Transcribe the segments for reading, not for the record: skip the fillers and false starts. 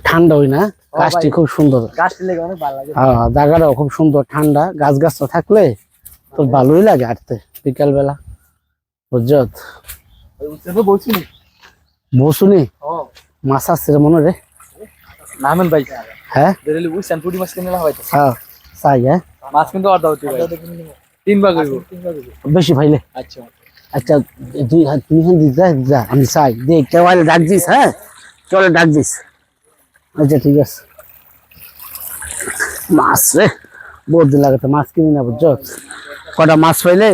ঠান্ডা হই না, গাছটি খুব সুন্দর। গাছটি লেগে অনেক ভালো লাগে। হ্যাঁ, জায়গাটাও খুব সুন্দর, ঠান্ডা, গাছ গাছ থাকলে তো ভালোই লাগে হাঁটতে বিকাল বেলা, বুঝছত? বসুনি মাছ আসছে মনে রে, নামেন ভাই। হ্যাঁ বেরেলি বুঝছেন, পুঁটি মাছ কিনে হয়। হ্যাঁ চাই, হ্যাঁ মাছ কিন্তু অর্ধ হতে ভাই, 3 ভাগ হইব। বেশি ভাইলে। আচ্ছা আচ্ছা, দুই হাত তুমি যা যা, আমি চাই দেখ কেউ ডাক দিস, হ্যাঁ চলে ডাক দিস। আচ্ছা ঠিক আছে। মাছ রে, বহুত দিন লাগে তো মাছ কিনি না, বুঝছত? কটা মাছ পাইলে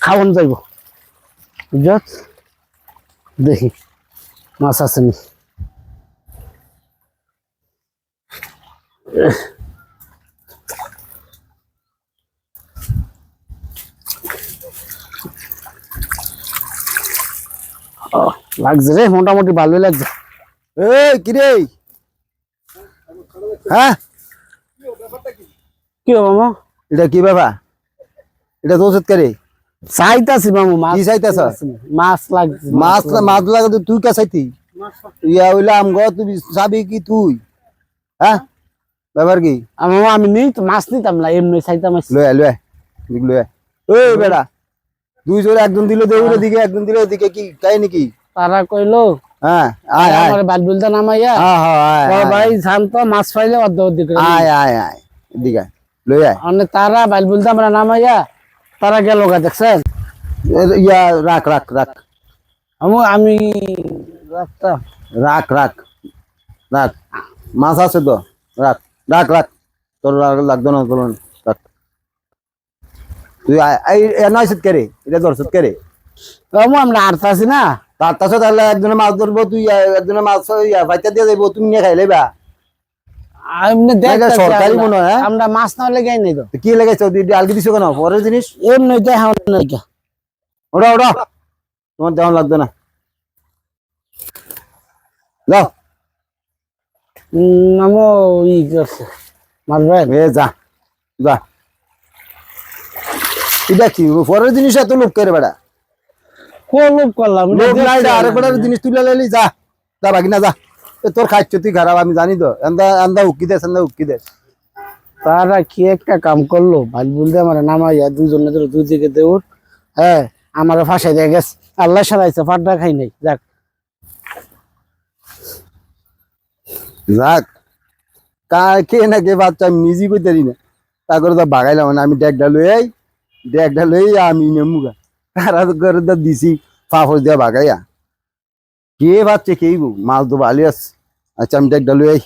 খাওয়ান যাইব, বুঝছত? দেখি মাছ আসেনি। লাগছে রে, মোটামুটি ভালোই লাগছে। কি রে? হ্যাঁ, কি হবে মামা? এটা কি বাবা? এটা তো ওষুধ করে চাইতাছি মামু, মাছ কি চাইতাছ? মাছ লাগছে, মাছ মাছ লাগে তো তুই কে চাইতি? ইয়া হইলাম গো, তুই চাবি কি তুই? হ্যাঁ, ব্যাপার কি? মামা আমি নেই তো, মাছ নিতাম না, এমনি চাইতাম। লয়া লয়া লয়া। ওই বেড়া, দুই জোরে একজন দিল দৌড়ের দিকে, একজন দিল ওদিকে, কি তাই নাকি? তারা কইলো হ্যাঁ, আয় আয়। আমার বাদ বলতে নামাইয়া, হ্যাঁ হ্যাঁ, বড় ভাই শান্ত মাছ পাইলে অর্ধ অর্ধেক করে আয় আয় আয়, এদিকে লই আয়। মানে তারা বাইল বলতে আমরা নামাইয়া তারা গেল গা, দেখছেন? ইয়া রাখ রাখ রাখ আমি রাখতাম। রাখ রাখ রাখ, মাছ আছে তো, রাখ রাখ রাখ, তোর লাগতো না তোর, রাখ। তুই নয় সুদ কে রে? এটা তোর সুদ কে রে? আমরা আড়তাছি না, তার তাছে তাহলে একজনে মাছ ধরবো, তুই একজনে মাছ বাইতে দিয়ে যাবো, তুমি নিয়ে খাই লেবা। এমনি দেখতাছি সরকারি আমরা। মনে হয়, হ্যাঁ? আমরা মাছ না লেগে নাই তো, কি লেগেছে আলগি দিছো কেন? পরের জিনিস এমনি দেখাও নাই। ওটা ওটা তোমার দেওয়া লাগবে না, যাও। আমো ই করছে মারবেন। এ যা যা, এটা কি পরের জিনিস এত লোক করে বেড়া? লোভ করলাম, লোক নাই, আরেকবার জিনিস তুলে লাইলি, যা যা বাকি না যা। তোর খাচ্ছ তুই খারাপ, আমি জানি তো। এন্দা এন্দা উকি দেশ, এন্দা উকি দেশ। তারা কি একটা কাম করলো, ভাই বলতে আমার নামাইয়া দুজনে ধরে দুই দিকে দেউর, হ্যাঁ আমার ফাঁসাই দিয়ে গেছে। আল্লাহ সারাইছে, ফাটটা খাই নাই। যাক যাক, কে না কে বাচ্চা আমি নিজেই করতে পারি না, তা করে তো বাগাইলাম না। আমি ডেকটা লই আমি নেমুগা, তারা করে তো দিছি ফাফস দিয়া বাগাইয়া। কে বাচ্চা কেই গো, মাছ তো ভালো আছে। আচ্ছা আমি ডেকটা লই